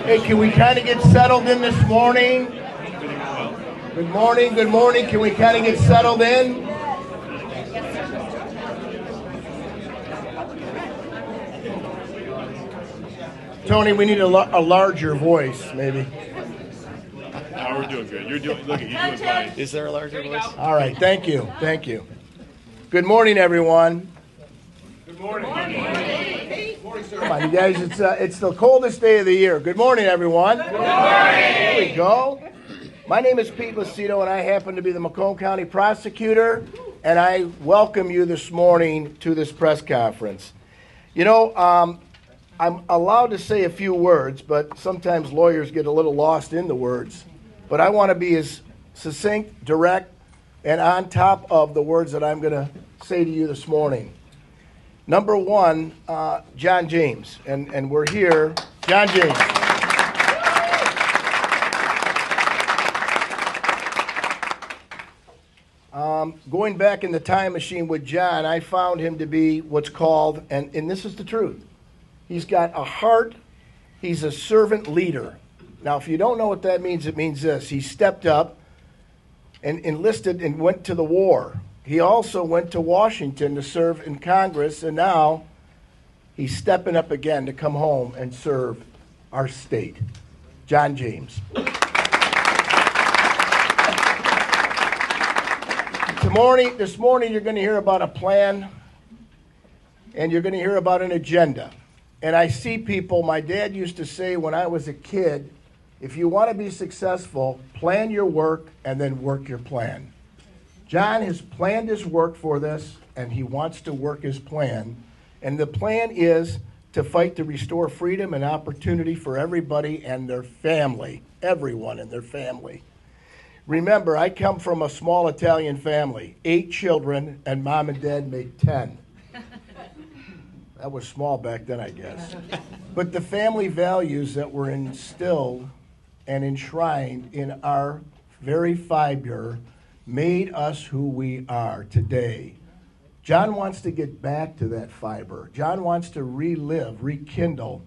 Hey, can we kind of get settled in this morning? Good morning, good morning. Can we kind of get settled in? Tony, we need a larger voice, maybe. No, we're doing good. You're doing fine. Is there a larger voice? All right, thank you. Good morning, everyone. Good morning. Come on, you guys, it's the coldest day of the year. Good morning, everyone. Good morning. There we go. My name is Pete Lucido, and I happen to be the Macomb County prosecutor, and I welcome you this morning to this press conference. You know, I'm allowed to say a few words, but sometimes lawyers get a little lost in the words. But I want to be as succinct, direct, and on top of the words that I'm going to say to you this morning. Number one, John James, and we're here. John James. Going back in the time machine with John, I found him to be what's called, and this is the truth, he's got a heart, he's a servant leader. Now, if you don't know what that means, it means this. He stepped up and enlisted and went to the war. He also went to Washington to serve in Congress, and now he's stepping up again to come home and serve our state. John James. This morning you're going to hear about a plan, and you're going to hear about an agenda. And I see people, my dad used to say when I was a kid, if you want to be successful, plan your work and then work your plan. John has planned his work for this, and he wants to work his plan. And the plan is to fight to restore freedom and opportunity for everybody and their family, everyone and their family. Remember, I come from a small Italian family, 8 children, and mom and dad made 10. That was small back then, I guess. But the family values that were instilled and enshrined in our very fiber made us who we are today. John wants to get back to that fiber. John wants to relive, rekindle,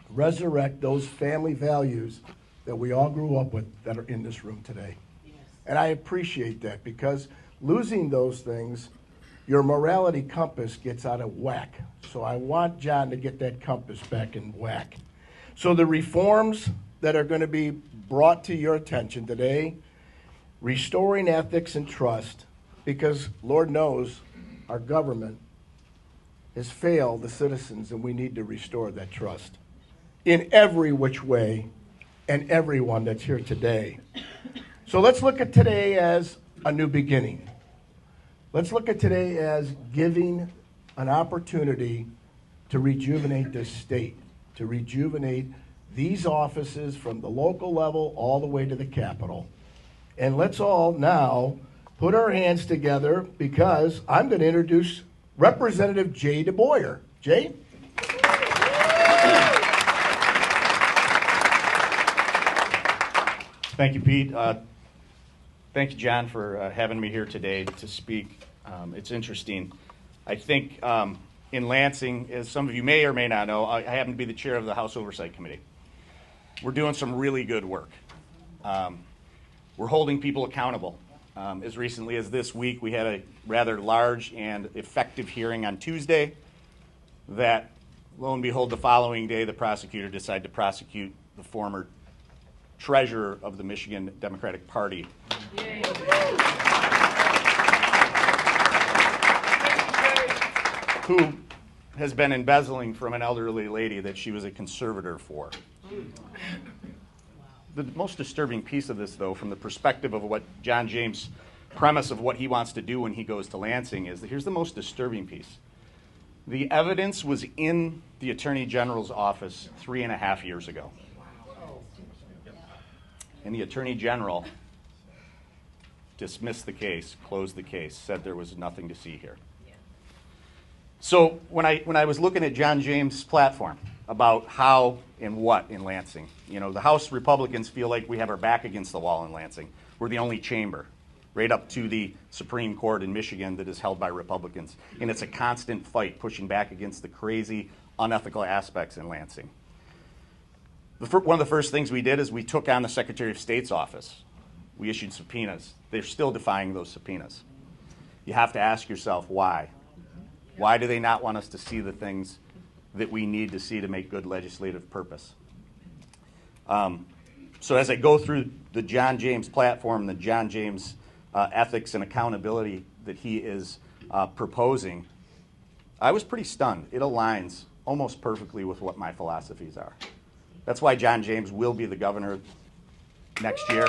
resurrect those family values that we all grew up with that are in this room today. Yes. And I appreciate that, because losing those things, your morality compass gets out of whack. So I want John to get that compass back in whack. So the reforms that are going to be brought to your attention today, restoring ethics and trust, because Lord knows our government has failed the citizens, and we need to restore that trust in every which way and everyone that's here today. So let's look at today as a new beginning. Let's look at today as giving an opportunity to rejuvenate this state, to rejuvenate these offices from the local level all the way to the Capitol. And let's all now put our hands together, because I'm going to introduce Representative Jay DeBoyer. Jay? Thank you, Pete. Thank you, John, for having me here today to speak. It's interesting. I think in Lansing, as some of you may or may not know, I happen to be the chair of the House Oversight Committee. We're doing some really good work. We're holding people accountable. As recently as this week, we had a rather large and effective hearing on Tuesday that, lo and behold, the following day, the prosecutor decided to prosecute the former treasurer of the Michigan Democratic Party. Who has been embezzling from an elderly lady that she was a conservator for. The most disturbing piece of this, though, from the perspective of what John James' premise of what he wants to do when he goes to Lansing is that here's the most disturbing piece. The evidence was in the Attorney General's office 3.5 years ago. And the Attorney General dismissed the case, closed the case, said there was nothing to see here. So when I was looking at John James' platform about how and what in Lansing, you know, the House Republicans feel like we have our back against the wall in Lansing. We're the only chamber, right up to the Supreme Court in Michigan, that is held by Republicans. And it's a constant fight pushing back against the crazy, unethical aspects in Lansing. One of the first things we did is we took on the Secretary of State's office. We issued subpoenas. They're still defying those subpoenas. You have to ask yourself why. Why do they not want us to see the things that we need to see to make good legislative purpose? So as I go through the John James platform, the John James ethics and accountability that he is proposing, I was pretty stunned. It aligns almost perfectly with what my philosophies are. That's why John James will be the governor next year.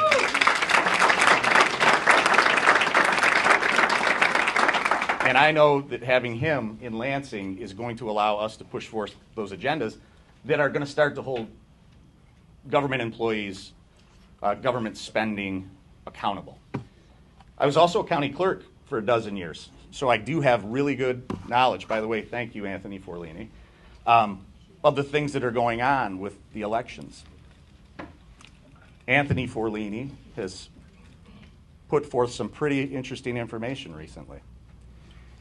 And I know that having him in Lansing is going to allow us to push forth those agendas that are going to start to hold government employees, government spending accountable. I was also a county clerk for a dozen years, so I do have really good knowledge. By the way, thank you, Anthony Forlini, of the things that are going on with the elections. Anthony Forlini has put forth some pretty interesting information recently.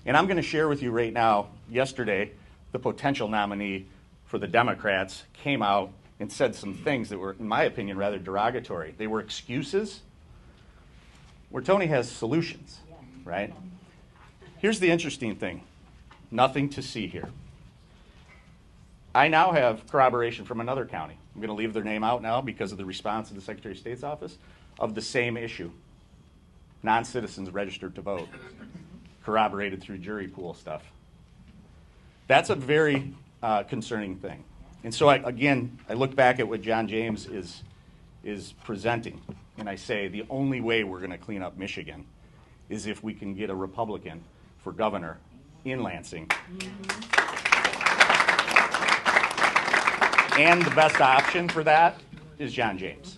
And I'm going to share with you right now, yesterday, the potential nominee for the Democrats came out and said some things that were, in my opinion, rather derogatory. They were excuses where Tony has solutions, right? Here's the interesting thing. Nothing to see here. I now have corroboration from another county. I'm going to leave their name out now because of the response of the Secretary of State's office of the same issue. Non-citizens registered to vote, corroborated through jury pool stuff. That's a very concerning thing. And so, I look back at what John James is presenting, and I say the only way we're going to clean up Michigan is if we can get a Republican for governor in Lansing. And the best option for that is John James.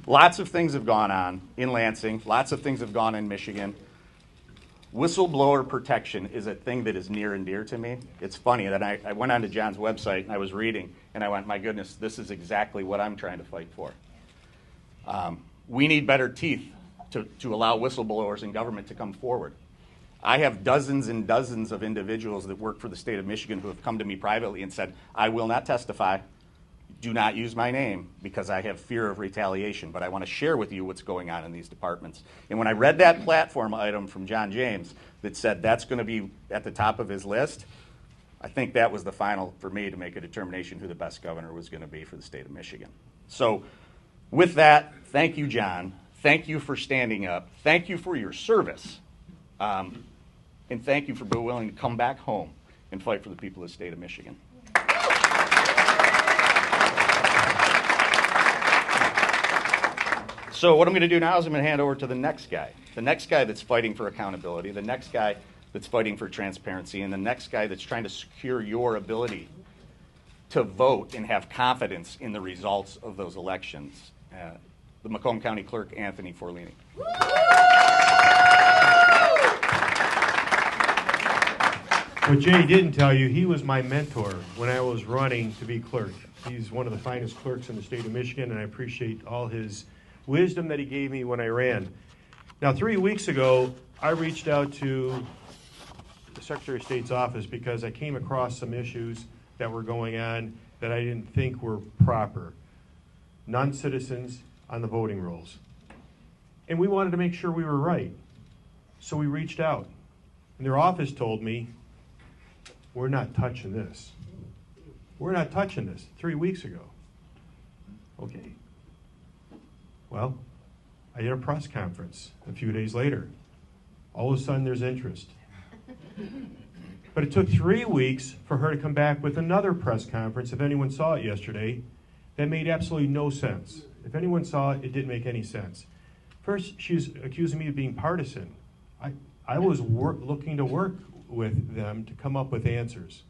Lots of things have gone on in Lansing. Lots of things have gone in Michigan. Whistleblower protection is a thing that is near and dear to me. It's funny that I went onto John's website and I was reading and I went, my goodness, this is exactly what I'm trying to fight for. We need better teeth to allow whistleblowers in government to come forward. I have dozens and dozens of individuals that work for the state of Michigan who have come to me privately and said, I will not testify. Do not use my name because I have fear of retaliation, but I want to share with you what's going on in these departments. And when I read that platform item from John James that said that's going to be at the top of his list, I think that was the final for me to make a determination who the best governor was going to be for the state of Michigan. So with that, thank you, John. Thank you for standing up. Thank you for your service. And thank you for being willing to come back home and fight for the people of the state of Michigan. So what I'm going to do now is I'm going to hand over to the next guy that's fighting for accountability, the next guy that's fighting for transparency, and the next guy that's trying to secure your ability to vote and have confidence in the results of those elections. The Macomb County Clerk, Anthony Forlini. What Jay didn't tell you, he was my mentor when I was running to be clerk. He's one of the finest clerks in the state of Michigan, and I appreciate all his wisdom that he gave me when I ran. Now, 3 weeks ago, I reached out to the Secretary of State's office because I came across some issues that were going on that I didn't think were proper. Non-citizens on the voting rolls. And we wanted to make sure we were right. So we reached out. And their office told me, we're not touching this. We're not touching this 3 weeks ago. Okay. Well, I did a press conference a few days later. All of a sudden, there's interest. But it took 3 weeks for her to come back with another press conference, if anyone saw it yesterday, that made absolutely no sense. If anyone saw it, it didn't make any sense. First, she was accusing me of being partisan. I was looking to work with them to come up with answers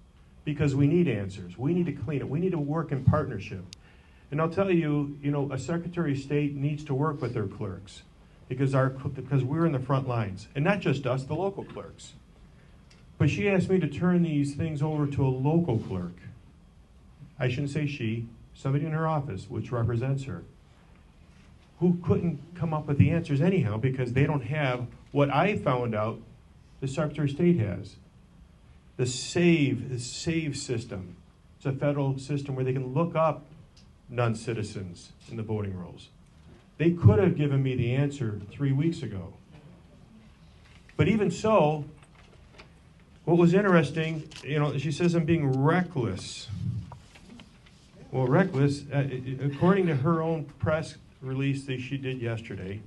because we need answers. We need to clean it. We need to work in partnership. And I'll tell you, a Secretary of State needs to work with their clerks because we're in the front lines. And not just us, the local clerks. But she asked me to turn these things over to a local clerk. I shouldn't say she, somebody in her office, which represents her, who couldn't come up with the answers anyhow because they don't have what I found out the Secretary of State has. the SAVE system. It's a federal system where they can look up non-citizens in the voting rolls. They could have given me the answer 3 weeks ago. But even so, what was interesting, she says I'm being reckless. Well, reckless, according to her own press release that she did yesterday.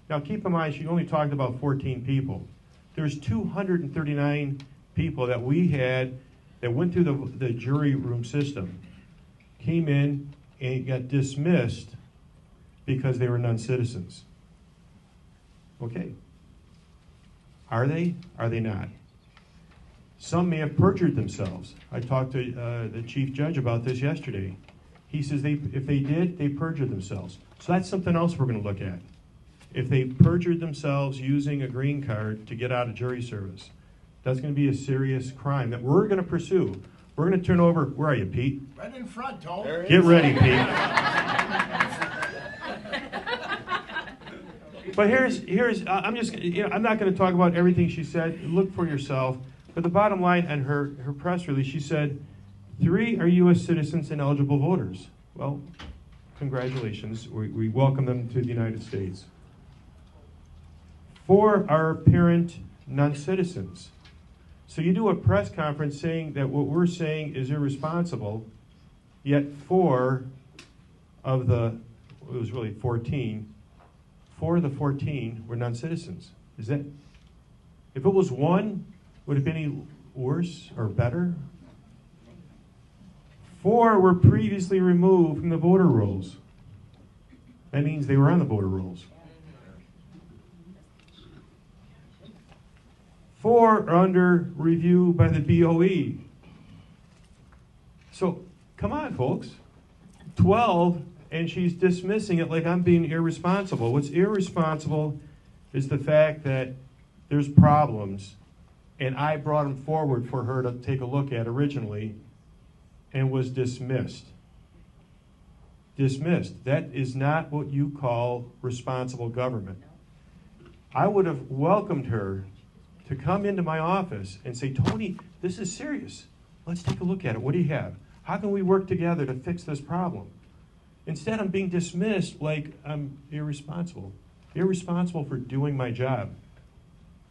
Now, keep in mind, she only talked about 14 people. There's 239 people that we had that went through the jury room system, came in and got dismissed because they were non-citizens. Okay. Are they? Are they not? Some may have perjured themselves. I talked to the chief judge about this yesterday. He says if they did, they perjured themselves. So that's something else we're going to look at. If they perjured themselves using a green card to get out of jury service, that's going to be a serious crime that we're going to pursue. We're going to turn over. Where are you, Pete? Right in front, Tone. Get ready, Pete. But here's I'm just I'm not going to talk about everything she said. Look for yourself. But the bottom line on her press release, she said 3 are U.S. citizens and eligible voters. Well, congratulations. We welcome them to the United States. 4 are apparent non-citizens. So you do a press conference saying that what we're saying is irresponsible, yet 4 of it was really 14, 4 of the 14 were non-citizens. Is that, if it was 1, would it be any worse or better? 4 were previously removed from the voter rolls. That means they were on the voter rolls. 4 are under review by the BOE. So, come on, folks. 12, and she's dismissing it like I'm being irresponsible. What's irresponsible is the fact that there's problems, and I brought them forward for her to take a look at originally, and was dismissed. Dismissed. That is not what you call responsible government. I would have welcomed her to come into my office and say, Tony, this is serious. Let's take a look at it. What do you have? How can we work together to fix this problem? Instead, I'm being dismissed like I'm irresponsible. Irresponsible for doing my job.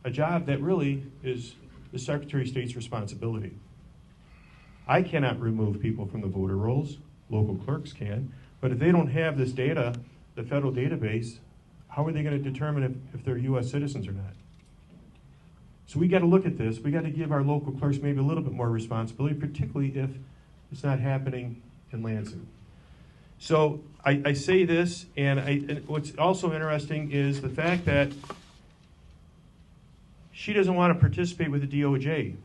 A job that really is the Secretary of State's responsibility. I cannot remove people from the voter rolls. Local clerks can. But if they don't have this data, the federal database, how are they going to determine if they're U.S. citizens or not? So we got to look at this. We got to give our local clerks maybe a little bit more responsibility, particularly if it's not happening in Lansing. So I say this, and what's also interesting is the fact that she doesn't want to participate with the DOJ,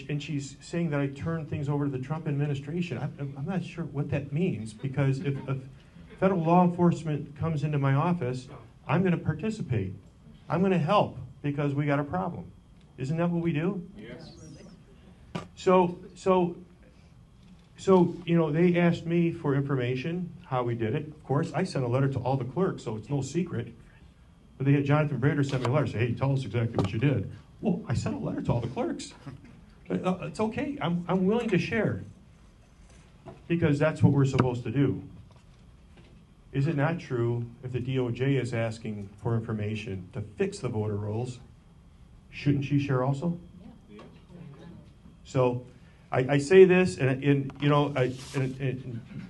and she's saying that I turn things over to the Trump administration. I'm not sure what that means, because if federal law enforcement comes into my office, I'm going to participate. I'm going to help because we got a problem. Isn't that what we do? Yes. So they asked me for information, how we did it. Of course, I sent a letter to all the clerks, so it's no secret. But they had Jonathan Brader send me a letter, say, hey, tell us exactly what you did. Well, I sent a letter to all the clerks. It's okay. I'm willing to share because that's what we're supposed to do. Is it not true if the DOJ is asking for information to fix the voter rolls, shouldn't she share also? Yeah. So I say this, and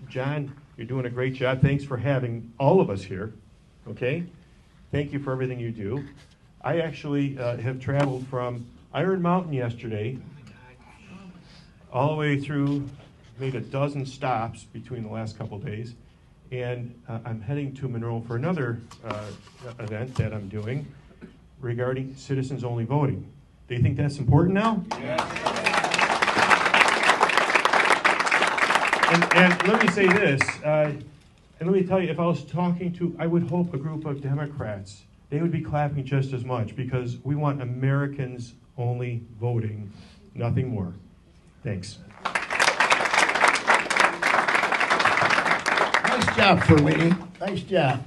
John, you're doing a great job. Thanks for having all of us here. Okay? Thank you for everything you do. I actually have traveled from Iron Mountain yesterday all the way through, made a dozen stops between the last couple of days, and I'm heading to Monroe for another event that I'm doing regarding citizens-only voting. Do you think that's important now? Yes. And let me say this, and let me tell you, if I was talking to, I would hope, a group of Democrats, they would be clapping just as much, because we want Americans only voting, nothing more. Thanks. Nice job, Ferlini. Nice job.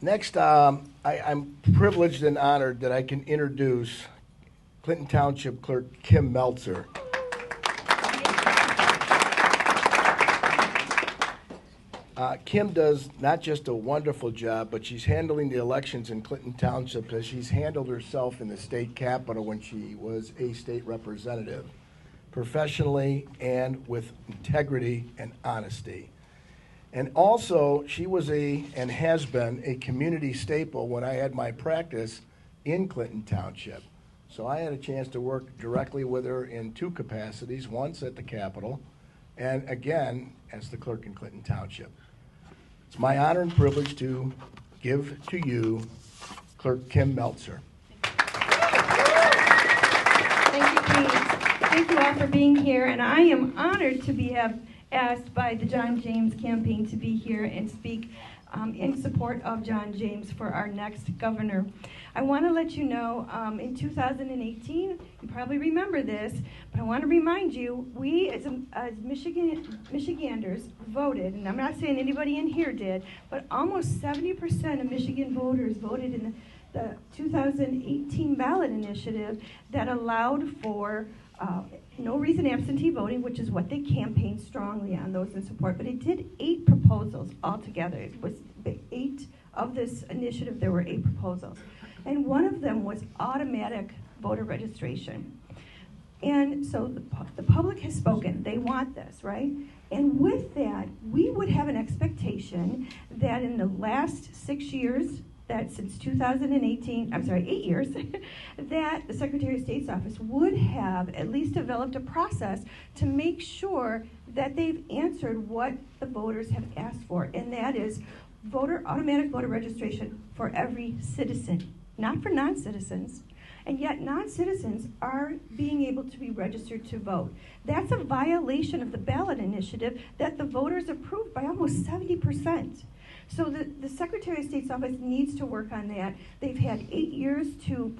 Next, I'm privileged and honored that I can introduce Clinton Township Clerk Kim Meltzer. Kim does not just a wonderful job, but she's handling the elections in Clinton Township as she's handled herself in the state capitol when she was a state representative, professionally and with integrity and honesty. And also, she was and has been a community staple when I had my practice in Clinton Township. So I had a chance to work directly with her in two capacities, once at the Capitol and again as the clerk in Clinton Township. It's my honor and privilege to give to you Clerk Kim Meltzer. Thank you, Pete. Thank you all for being here, and I am honored to be asked by the John James campaign to be here and speak in support of John James for our next governor. I want to let you know, in 2018, you probably remember this, but I want to remind you, we as Michiganders voted, and I'm not saying anybody in here did, but almost 70% of Michigan voters voted in the 2018 ballot initiative that allowed for no reason absentee voting, which is what they campaigned strongly on, those in support. But it did 8 proposals altogether. It was 8 of this initiative. There were 8 proposals. And one of them was automatic voter registration. And so the public has spoken. They want this, right? And with that, we would have an expectation that in the last 6 years, that since 2018, 8 years, that the Secretary of State's office would have at least developed a process to make sure that they've answered what the voters have asked for, and that is automatic voter registration for every citizen, not for non-citizens. And yet non-citizens are being able to be registered to vote. That's a violation of the ballot initiative that the voters approved by almost 70%. So the Secretary of State's office needs to work on that. They've had 8 years to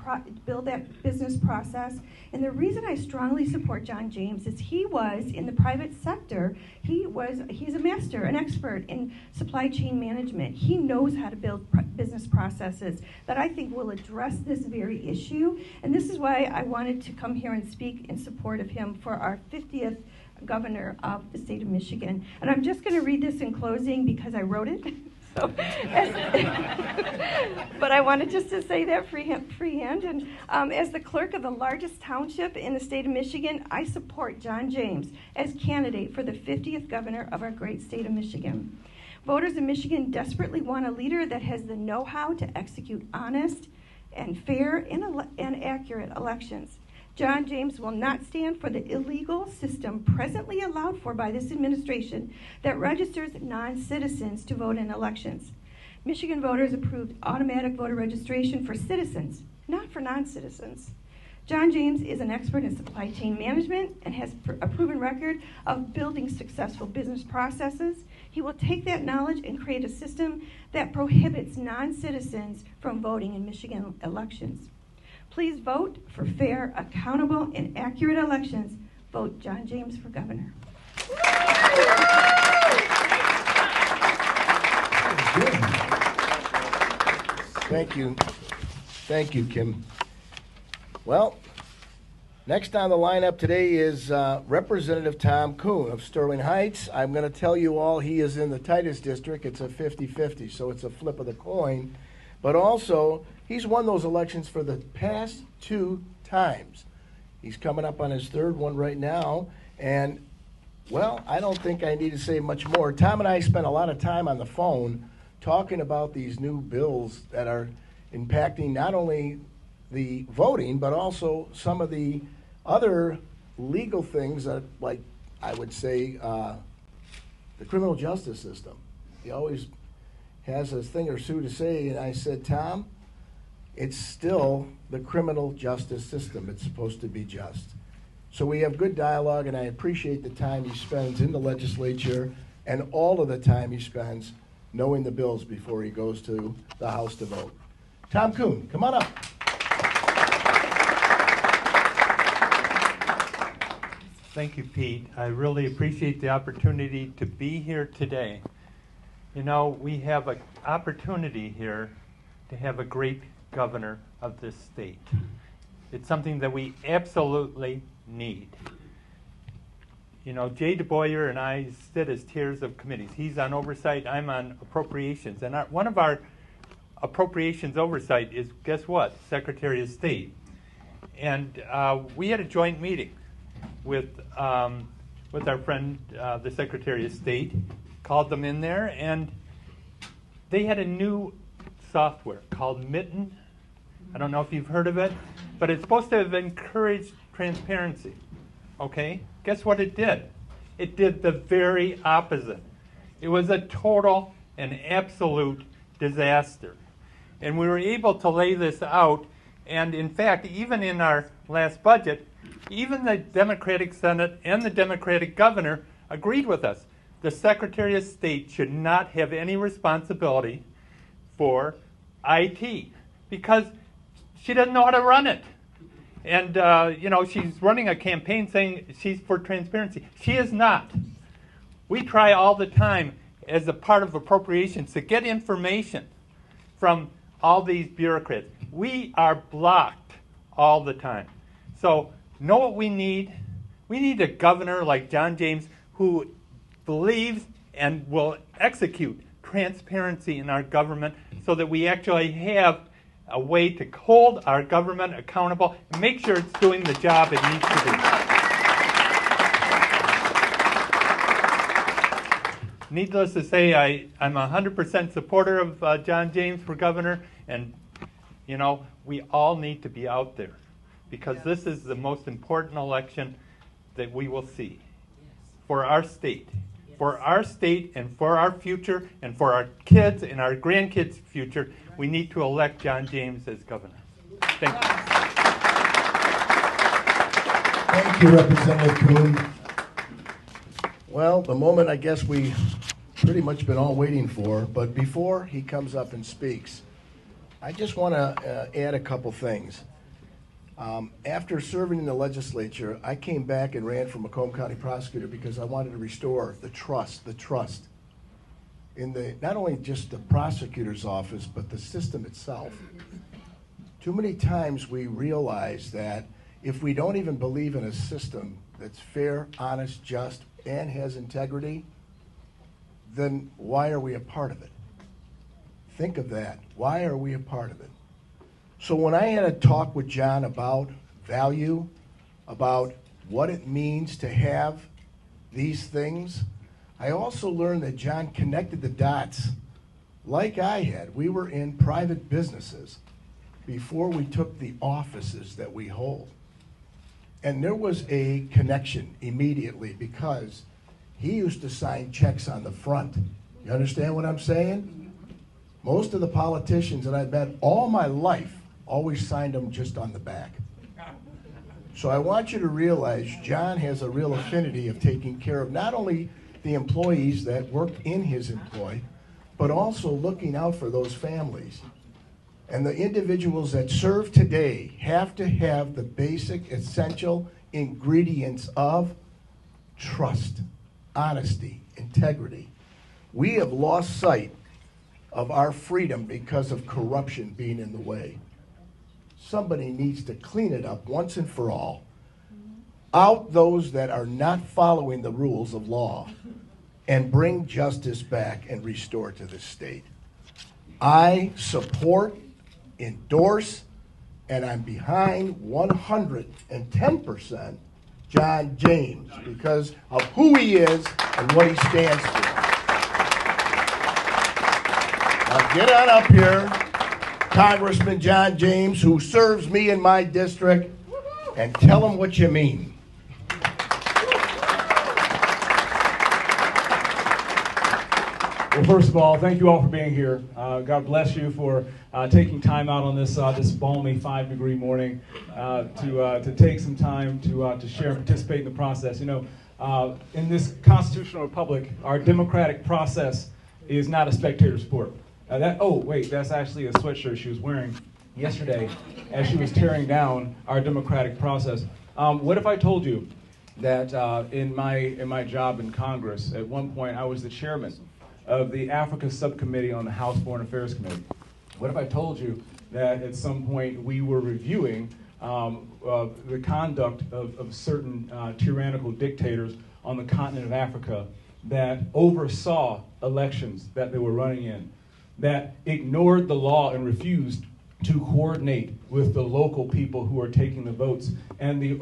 build that business process. And the reason I strongly support John James is he was in the private sector. He's a master, an expert in supply chain management. He knows how to build business processes that I think will address this very issue. And this is why I wanted to come here and speak in support of him for our 50th governor of the state of Michigan. And I'm just going to read this in closing because I wrote it. But I wanted just to say that freehand. And as the clerk of the largest township in the state of Michigan, I support John James as candidate for the 50th governor of our great state of Michigan. Voters in Michigan desperately want a leader that has the know-how to execute honest and fair and accurate elections. John James will not stand for the illegal system presently allowed for by this administration that registers non-citizens to vote in elections. Michigan voters approved automatic voter registration for citizens, not for non-citizens. John James is an expert in supply chain management and has a proven record of building successful business processes. He will take that knowledge and create a system that prohibits non-citizens from voting in Michigan elections. Please vote for fair, accountable, and accurate elections. Vote John James for governor. Thank you. Thank you, Kim. Well, next on the lineup today is Representative Tom Kuhn of Sterling Heights. I'm going to tell you all he is in the tightest district. It's a 50-50, so it's a flip of the coin. But also, he's won those elections for the past 2 times. He's coming up on his 3rd one right now. And, well, I don't think I need to say much more. Tom and I spent a lot of time on the phone talking about these new bills that are impacting not only the voting, but also some of the other legal things that, like, I would say, the criminal justice system. He always has a thing or two to say, and I said, Tom, it's still the criminal justice system. It's supposed to be just. So we have good dialogue, and I appreciate the time he spends in the legislature and all of the time he spends knowing the bills before he goes to the House to vote. Tom Kuhn, come on up. Thank you, Pete. I really appreciate the opportunity to be here today. You know, we have an opportunity here to have a great governor of this state. It's something that we absolutely need. You know, Jay DeBoyer and I sit as chairs of committees. He's on oversight, I'm on appropriations. And one of our appropriations oversight is, guess what? Secretary of State. And we had a joint meeting with our friend, the Secretary of State, called them in there, and they had a new software called Mitten. I don't know if you've heard of it, but it's supposed to have encouraged transparency. Okay? Guess what it did? It did the very opposite. It was a total and absolute disaster. And we were able to lay this out, and in fact, even in our last budget, even the Democratic Senate and the Democratic governor agreed with us. The Secretary of State should not have any responsibility for IT because she doesn't know how to run it. And, you know, she's running a campaign saying she's for transparency. She is not. We try all the time as a part of appropriations to get information from all these bureaucrats. We are blocked all the time. So know what we need? We need a governor like John James who believes and will execute transparency in our government so that we actually have a way to hold our government accountable and make sure it's doing the job it needs to do. Needless to say, I'm 100% supporter of John James for governor, and you know, we all need to be out there because this is the most important election that we will see for our state. For our state and for our future and for our kids and our grandkids' future, we need to elect John James as governor. Thank you. Thank you, Representative Kuhn. Well, the moment I guess we pretty much been all waiting for, but before he comes up and speaks, I just want to add a couple things. After serving in the legislature, I came back and ran for Macomb County prosecutor because I wanted to restore the trust in the not only just the prosecutor's office, but the system itself. Too many times we realize that if we don't even believe in a system that's fair, honest, just, and has integrity, then why are we a part of it? Think of that. Why are we a part of it? So when I had a talk with John about value, about what it means to have these things, I also learned that John connected the dots like I had. We were in private businesses before we took the offices that we hold. And there was a connection immediately because he used to sign checks on the front. You understand what I'm saying? Most of the politicians that I've met all my life always signed them just on the back. So I want you to realize John has a real affinity of taking care of not only the employees that work in his employ, but also looking out for those families. And the individuals that serve today have to have the basic, essential ingredients of trust, honesty, integrity. We have lost sight of our freedom because of corruption being in the way. Somebody needs to clean it up once and for all. Out those that are not following the rules of law and bring justice back and restore to this state. I support, endorse, and I'm behind 110% John James because of who he is and what he stands for. Now get on up here, Congressman John James, who serves me in my district, and tell him what you mean. Well, first of all, thank you all for being here. God bless you for taking time out on this balmy 5-degree morning to take some time to share and participate in the process. You know, in this constitutional republic, our democratic process is not a spectator sport. That's actually a sweatshirt she was wearing yesterday as she was tearing down our democratic process. What if I told you that in my job in Congress, at one point I was the chairman of the Africa Subcommittee on the House Foreign Affairs Committee? What if I told you that at some point we were reviewing the conduct of certain tyrannical dictators on the continent of Africa that oversaw elections that they were running in, that ignored the law and refused to coordinate with the local people who are taking the votes and the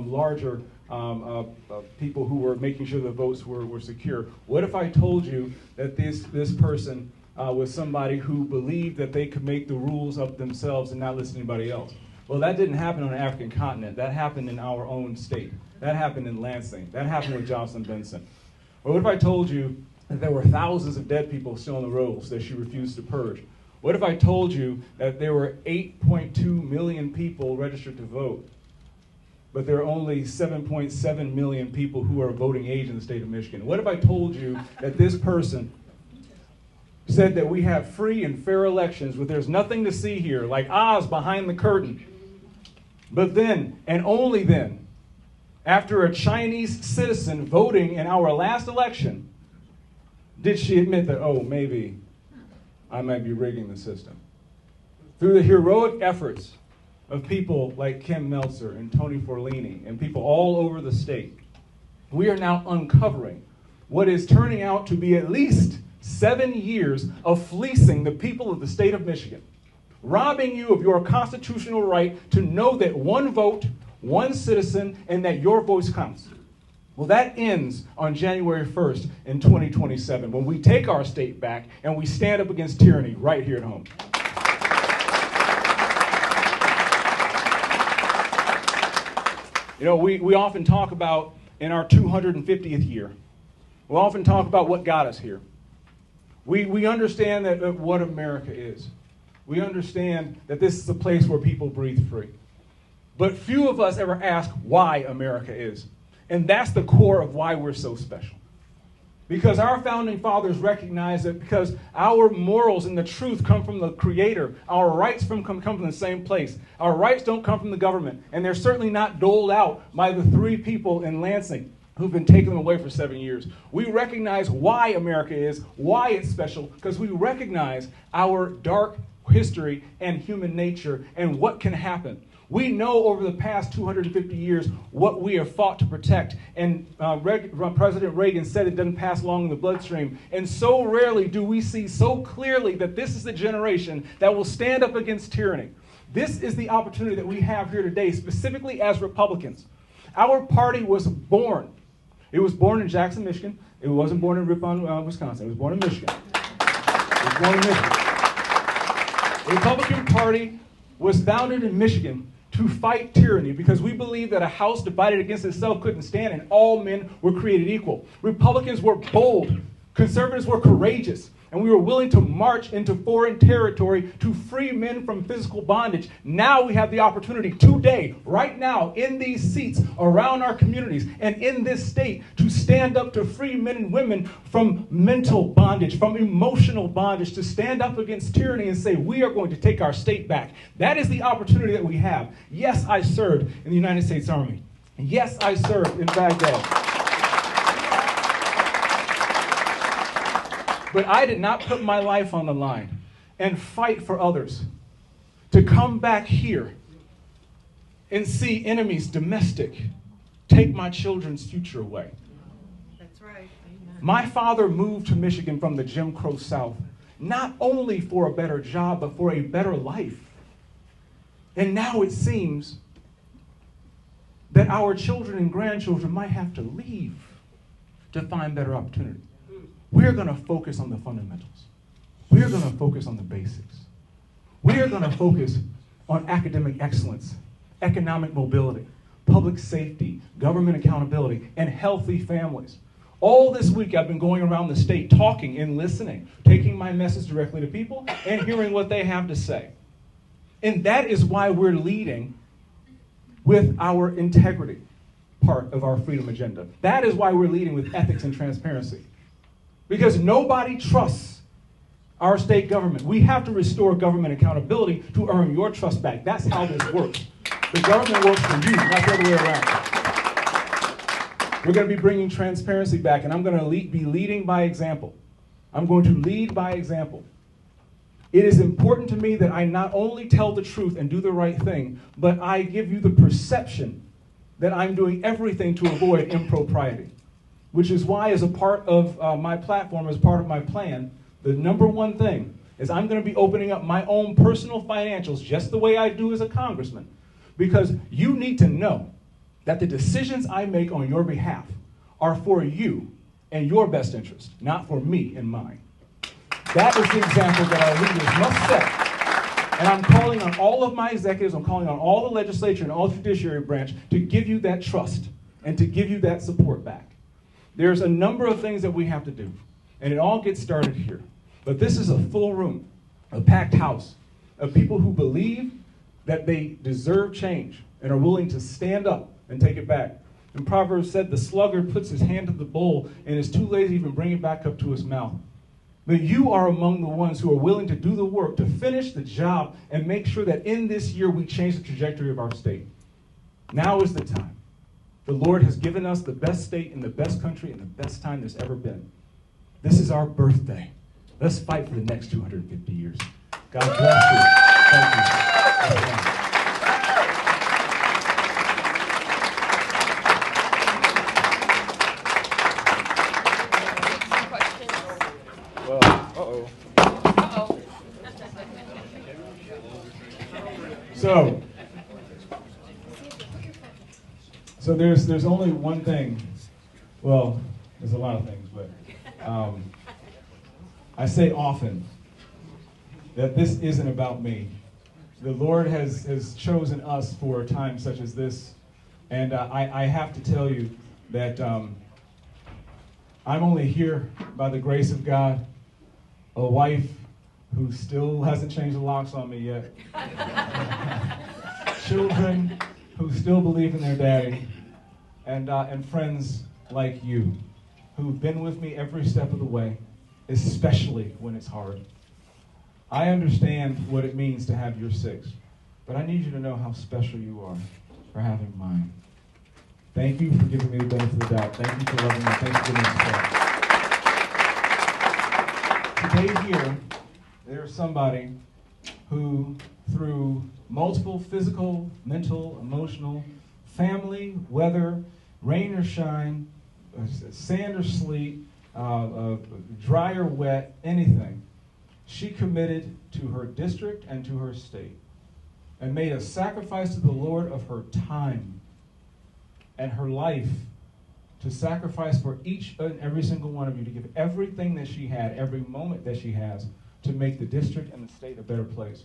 larger people who were making sure the votes were secure. What if I told you that this person was somebody who believed that they could make the rules up themselves and not listen to anybody else? Well, that didn't happen on the African continent. That happened in our own state. That happened in Lansing. That happened with Johnson Benson. Or what if I told you that there were thousands of dead people still on the rolls that she refused to purge? What if I told you that there were 8.2 million people registered to vote, but there are only 7.7 million people who are voting age in the state of Michigan? What if I told you that this person said that we have free and fair elections, but there's nothing to see here, like Oz behind the curtain? But then, and only then, after a Chinese citizen voting in our last election, did she admit that, oh, maybe I might be rigging the system. Through the heroic efforts of people like Kim Meltzer and Tony Forlini and people all over the state, we are now uncovering what is turning out to be at least 7 years of fleecing the people of the state of Michigan, robbing you of your constitutional right to know that one vote, one citizen, and that your voice counts. Well, that ends on January 1st in 2027 when we take our state back and we stand up against tyranny right here at home. You know, we often talk about in our 250th year, we often talk about what got us here. We understand that what America is. We understand that this is a place where people breathe free. But few of us ever ask why America is. And that's the core of why we're so special. Because our founding fathers recognized that because our morals and the truth come from the Creator, our rights come from the same place. Our rights don't come from the government, and they're certainly not doled out by the 3 people in Lansing who've been taken away for 7 years. We recognize why America is, why it's special, because we recognize our dark history and human nature and what can happen. We know over the past 250 years what we have fought to protect. And President Reagan said it doesn't pass along in the bloodstream. And so rarely do we see so clearly that this is the generation that will stand up against tyranny. This is the opportunity that we have here today, specifically as Republicans. Our party was born. It was born in Jackson, Michigan. It wasn't born in Ripon, Wisconsin. It was born in Michigan. It was born in Michigan. The Republican Party was founded in Michigan to fight tyranny because we believe that a house divided against itself couldn't stand and all men were created equal. Republicans were bold. Conservatives were courageous. And we were willing to march into foreign territory to free men from physical bondage. Now we have the opportunity today, right now, in these seats around our communities and in this state to stand up to free men and women from mental bondage, from emotional bondage, to stand up against tyranny and say, we are going to take our state back. That is the opportunity that we have. Yes, I served in the United States Army. Yes, I served in Baghdad. But I did not put my life on the line and fight for others to come back here and see enemies domestic take my children's future away. That's right. Amen. My father moved to Michigan from the Jim Crow South, not only for a better job, but for a better life. And now it seems that our children and grandchildren might have to leave to find better opportunity. We're going to focus on the fundamentals. We're going to focus on the basics. We're going to focus on academic excellence, economic mobility, public safety, government accountability, and healthy families. All this week I've been going around the state talking and listening, taking my message directly to people and hearing what they have to say. And that is why we're leading with our integrity part of our freedom agenda. That is why we're leading with ethics and transparency. Because nobody trusts our state government. We have to restore government accountability to earn your trust back. That's how this works. The government works for you, not the other way around. We're going to be bringing transparency back, and I'm going to be leading by example. I'm going to lead by example. It is important to me that I not only tell the truth and do the right thing, but I give you the perception that I'm doing everything to avoid impropriety, which is why, as a part of my platform, as part of my plan, the number one thing is I'm going to be opening up my own personal financials just the way I do as a congressman, because you need to know that the decisions I make on your behalf are for you and your best interest, not for me and mine. That is the example that our leaders must set. And I'm calling on all of my executives, I'm calling on all the legislature and all the judiciary branch to give you that trust and to give you that support back. There's a number of things that we have to do, and it all gets started here. But this is a full room, a packed house of people who believe that they deserve change and are willing to stand up and take it back. And Proverbs said, the sluggard puts his hand to the bowl and is too lazy to even bring it back up to his mouth. But you are among the ones who are willing to do the work, to finish the job, and make sure that in this year we change the trajectory of our state. Now is the time. The Lord has given us the best state and the best country and the best time there's ever been. This is our birthday. Let's fight for the next 250 years. God bless you. Thank you. So there's only one thing. Well, there's a lot of things, but I say often that this isn't about me. The Lord has chosen us for a time such as this, and I have to tell you that I'm only here by the grace of God, a wife who still hasn't changed the locks on me yet, children who still believe in their daddy, and friends like you who've been with me every step of the way, especially when it's hard. I understand what it means to have your six, but I need you to know how special you are for having mine. Thank you for giving me the benefit of the doubt. Thank you for loving me. Thank you for giving me support. Today here, there's somebody who, through multiple physical, mental, emotional, family, weather, rain or shine, sand or sleet, dry or wet, anything, she committed to her district and to her state and made a sacrifice to the Lord of her time and her life to sacrifice for each and every single one of you, to give everything that she had, every moment that she has, to make the district and the state a better place.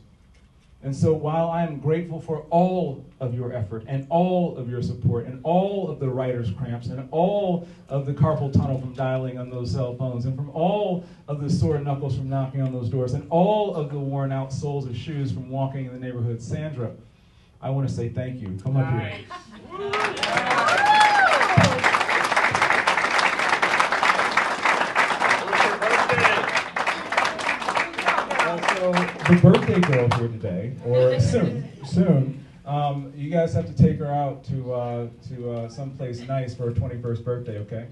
And so while I am grateful for all of your effort and all of your support and all of the writer's cramps and all of the carpal tunnel from dialing on those cell phones and from all of the sore knuckles from knocking on those doors and all of the worn out soles of shoes from walking in the neighborhood, Sandra, I want to say thank you. Come up here. The birthday girl here today, or soon. You guys have to take her out to someplace nice for her 21st birthday, okay?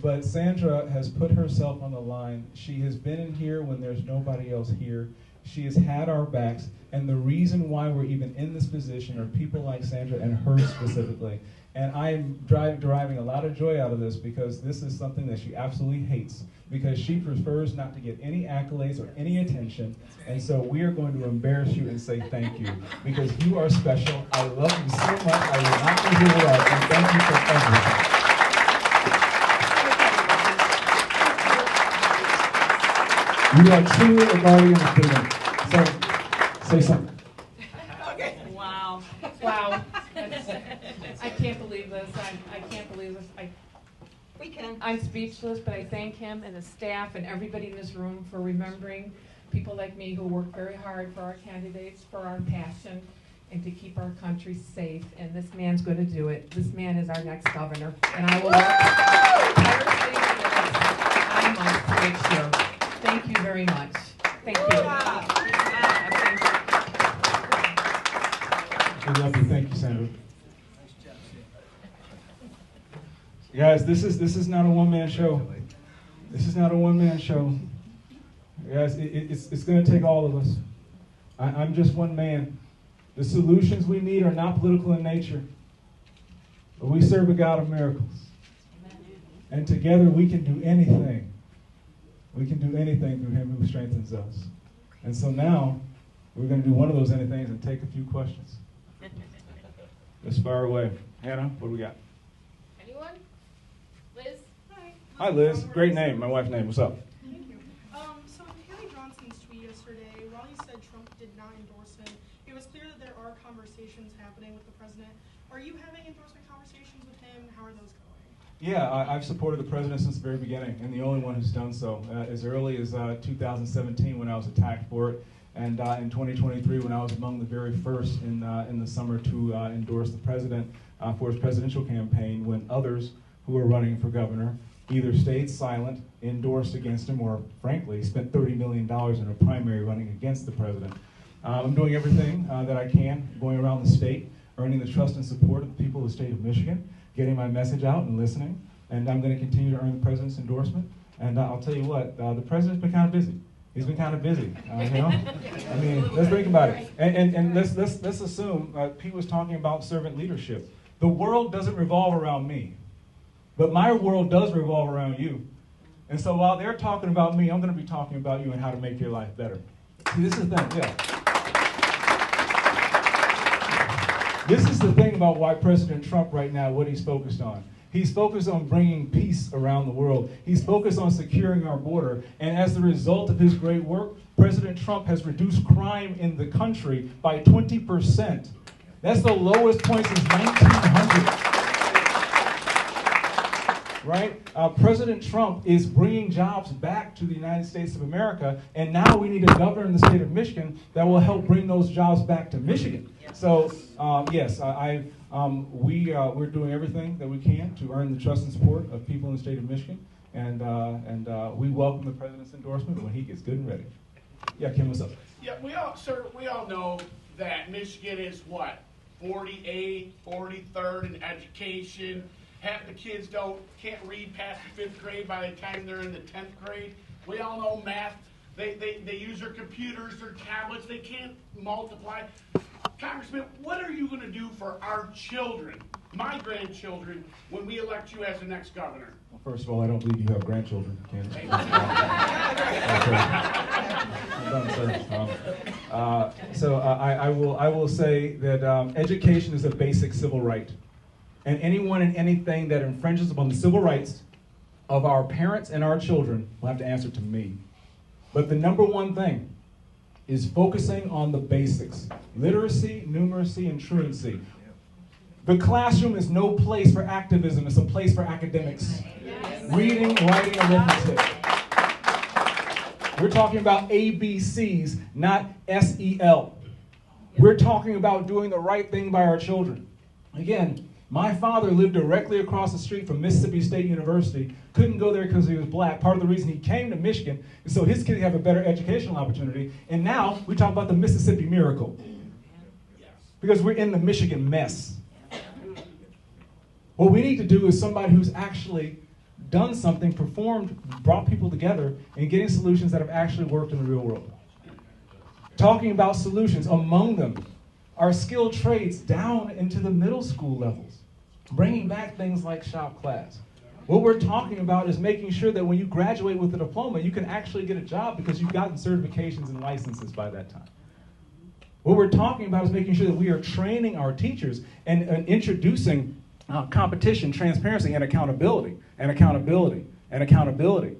But Sandra has put herself on the line. She has been in here when there's nobody else here. She has had our backs, and the reason why we're even in this position are people like Sandra and her specifically. And I am deriving a lot of joy out of this because this is something that she absolutely hates, because she prefers not to get any accolades or any attention. And so we are going to embarrass you and say thank you, because you are special. I love you so much. I will not be here without you. Thank you for everything. You are truly a guardian of freedom. So, say something. Okay. Wow. Wow. I can't believe this. I can't believe this. We can. I'm speechless, but I thank him and the staff and everybody in this room for remembering people like me who work very hard for our candidates, for our passion, and to keep our country safe. And this man's going to do it. This man is our next governor. And I will work tirelessly for the next 9 months to make sure. Thank you very much. Thank you. We love you. Thank you, Sandra. Guys, this is not a one-man show. This is not a one-man show. Guys, it's going to take all of us. I'm just one man. The solutions we need are not political in nature, but we serve a God of miracles. And together we can do anything. We can do anything through him who strengthens us. And so now, we're going to do one of those anythings and take a few questions. Let's fire away. Hannah, what do we got? Anyone? Liz? Hi. Hi, Liz. Great name. My wife's name. What's up? Thank you. So in Harry Johnson's tweet yesterday, while he said Trump did not endorse him, it was clear that there are conversations happening with the president. Are you having endorsement conversations with him? How are those going? Yeah, I've supported the president since the very beginning, and the only one who's done so. As early as 2017 when I was attacked for it, and in 2023 when I was among the very first in the summer to endorse the president for his presidential campaign, when others who were running for governor either stayed silent, endorsed against him, or frankly spent $30 million in a primary running against the president. I'm doing everything that I can, going around the state, earning the trust and support of the people of the state of Michigan, getting my message out and listening, and I'm going to continue to earn the president's endorsement. And I'll tell you what, the president's been kind of busy. He's been kind of busy, you know. I mean, let's think about it, and let's assume Pete was talking about servant leadership. The world doesn't revolve around me, but my world does revolve around you. And so while they're talking about me, I'm going to be talking about you and how to make your life better. See, this is the thing, yeah. This is the thing about why President Trump right now, what he's focused on. He's focused on bringing peace around the world. He's focused on securing our border. And as a result of his great work, President Trump has reduced crime in the country by 20%. That's the lowest point since 1900. Right? President Trump is bringing jobs back to the United States of America, and now we need a governor in the state of Michigan that will help bring those jobs back to Michigan. So, yes, we're doing everything that we can to earn the trust and support of people in the state of Michigan, and we welcome the president's endorsement when he gets good and ready. Yeah, Kim, what's up? Yeah, we all know that Michigan is what, 48th, 43rd in education. Half the kids can't read past the 5th grade by the time they're in the 10th grade. We all know math. They use their computers, their tablets. They can't multiply. Congressman, what are you going to do for our children, my grandchildren, when we elect you as the next governor? Well, first of all, I don't believe you have grandchildren, Ken. So I will say that education is a basic civil right. And anyone and anything that infringes upon the civil rights of our parents and our children will have to answer to me. But the number one thing is focusing on the basics. Literacy, numeracy, and truancy. The classroom is no place for activism, it's a place for academics. Reading, writing, and arithmetic. We're talking about ABCs, not SEL. We're talking about doing the right thing by our children. Again, my father lived directly across the street from Mississippi State University, couldn't go there because he was black. Part of the reason he came to Michigan is so his kids have a better educational opportunity. And now we talk about the Mississippi miracle. Because we're in the Michigan mess. What we need to do is somebody who's actually done something, performed, brought people together, and getting solutions that have actually worked in the real world. Talking about solutions, among them are skilled trades down into the middle school levels. Bringing back things like shop class. What we're talking about is making sure that when you graduate with a diploma, you can actually get a job because you've gotten certifications and licenses by that time. What we're talking about is making sure that we are training our teachers and introducing competition, transparency, and accountability, and accountability, and accountability.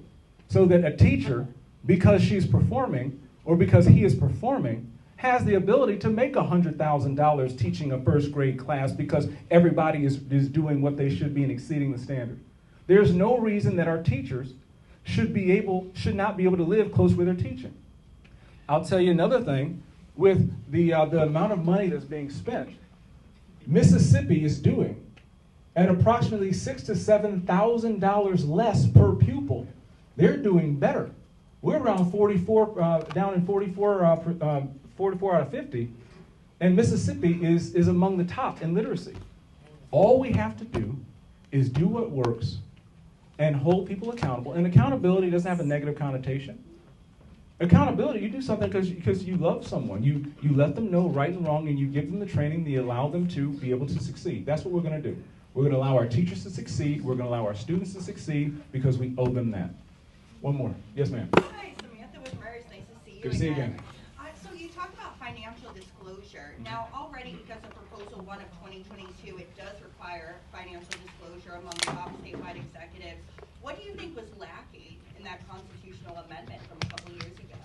So that a teacher, because she's performing, or because he is performing, has the ability to make $100,000 teaching a first grade class because everybody is doing what they should be and exceeding the standard. There's no reason that our teachers should not be able to live close where they're teaching. I'll tell you another thing, with the amount of money that's being spent, Mississippi is doing at approximately $6,000 to $7,000 less per pupil. They're doing better. We're around 44, down in 44 out of 50, and Mississippi is among the top in literacy. All we have to do is do what works and hold people accountable. And accountability doesn't have a negative connotation. Accountability, you do something because you love someone. You let them know right and wrong, and you give them the training, you allow them to be able to succeed. That's what we're going to do. We're going to allow our teachers to succeed. We're going to allow our students to succeed because we owe them that. One more. Yes, ma'am. Hi, Samantha with Murray. Nice to see you. Good to see you again. So you talked about financial disclosure. Now, already because of Proposal 1 of 2022, it does require financial disclosure among top statewide executives. What do you think was lacking in that constitutional amendment from a couple years ago?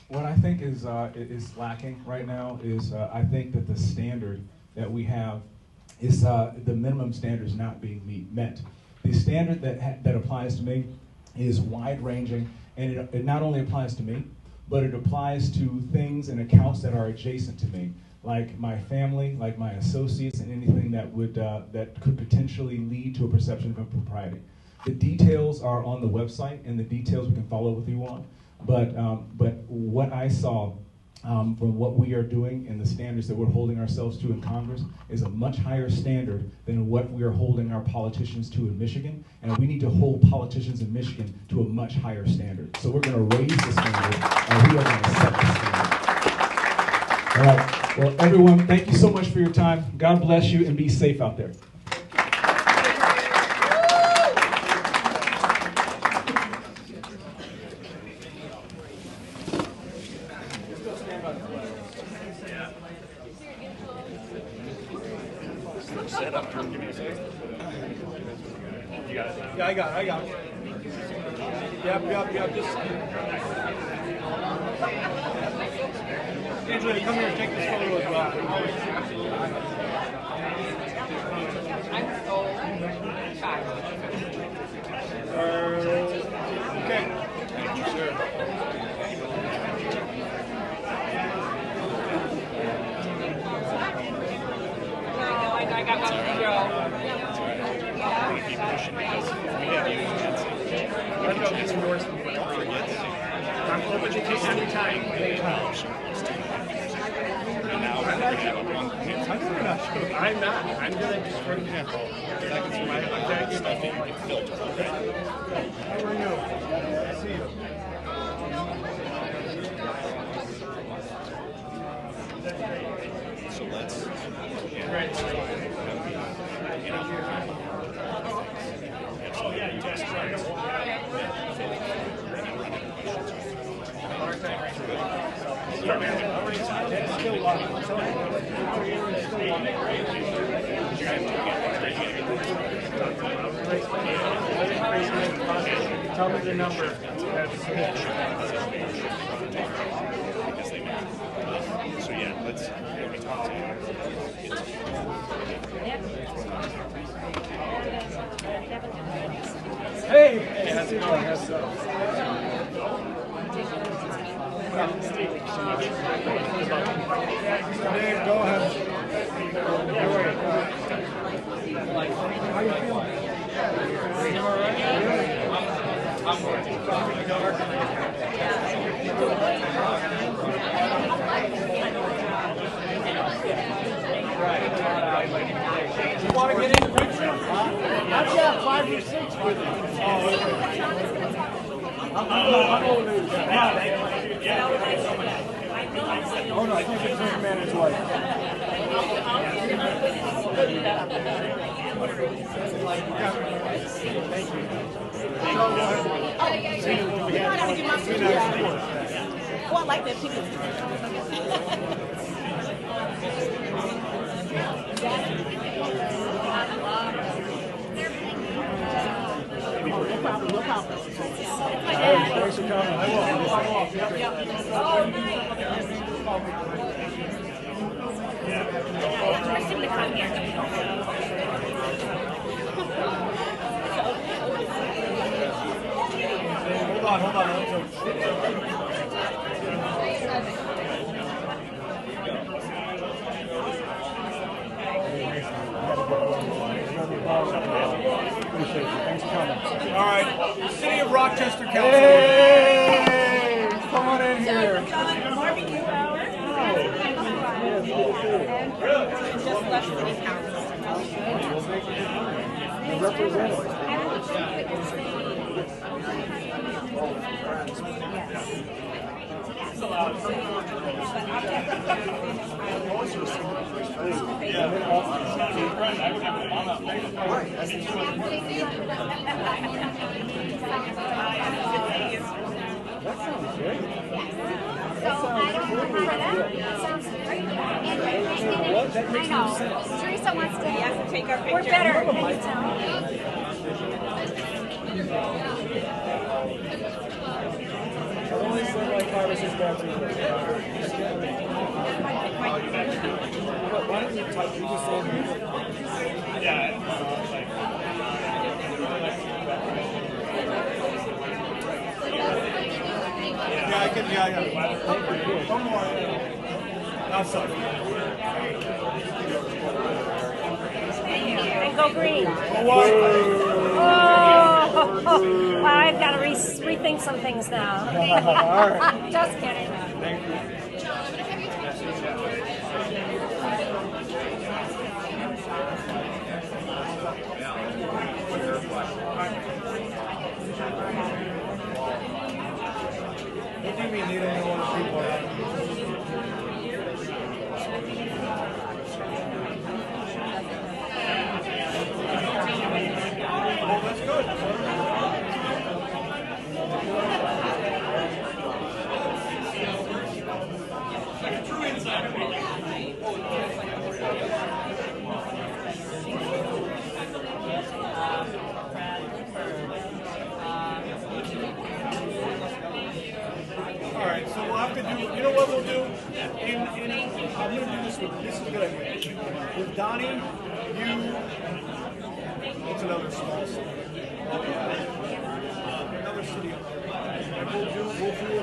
What I think is lacking right now is I think that the standard that we have is the minimum standards not being met. The standard that applies to me is wide-ranging, and it not only applies to me, but it applies to things and accounts that are adjacent to me, like my family, like my associates, and anything that would that could potentially lead to a perception of impropriety. The details are on the website, and the details we can follow with you on. But what I saw from what we are doing and the standards that we're holding ourselves to in Congress is a much higher standard than what we are holding our politicians to in Michigan. And we need to hold politicians in Michigan to a much higher standard. So we're going to raise the standard, and we are going to set the standard. All right. Well, everyone, thank you so much for your time. God bless you, and be safe out there. Yeah, I got it. Yep. Just Angela, come here and take this photo as well. I'm so shocked. Okay. Thank you, sir. I got one for Joe. Keep pushing because we have you chance to endorse them. Don't forget that. I'm open to take any time. And now we're going to have a one. I'm not. I'm going to just, for example, because I can see my objective, my phone like filter. How are you? I see you. So let's. Oh yeah, you guys tried. Tell me the number. So yeah, let's talk to you. Hey, how's it going? How's it going? Dave, go ahead. How are you feeling? You all right? You want to get in the picture? I've got 5 or 6 with you. Oh, okay. I'm over there. Oh, no, I think it's his man his wife. Thank you. Oh, I like that picture. No problem. Thanks for coming. I will. Hold on. Appreciate you. Thanks for coming. All right. City of Rochester Council. Hey! Come on in here. Barbecue hour. And just left for this house. Representative. That sounds good. So I don't know how that sounds great. I know. Teresa wants to. Yes, take our picture. We're better. Can you tell? I've only said like 5 or 6 bad things. Why don't you type? You just say. Yeah, I can. Yeah. One more. I'm sorry. And go green. Oh, Well, I've got to rethink some things now. All right. Just kidding. Thank you. What do you mean they don't know other people are? Well, that's good. All right, so we'll have to do. You know what we'll do? I'm going to do this with. This is a good idea. With Donnie, you. It's another small city. Another city. And we'll do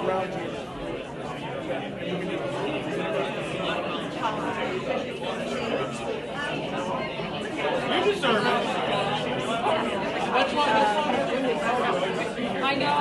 around you. You deserve it. That's why. I know.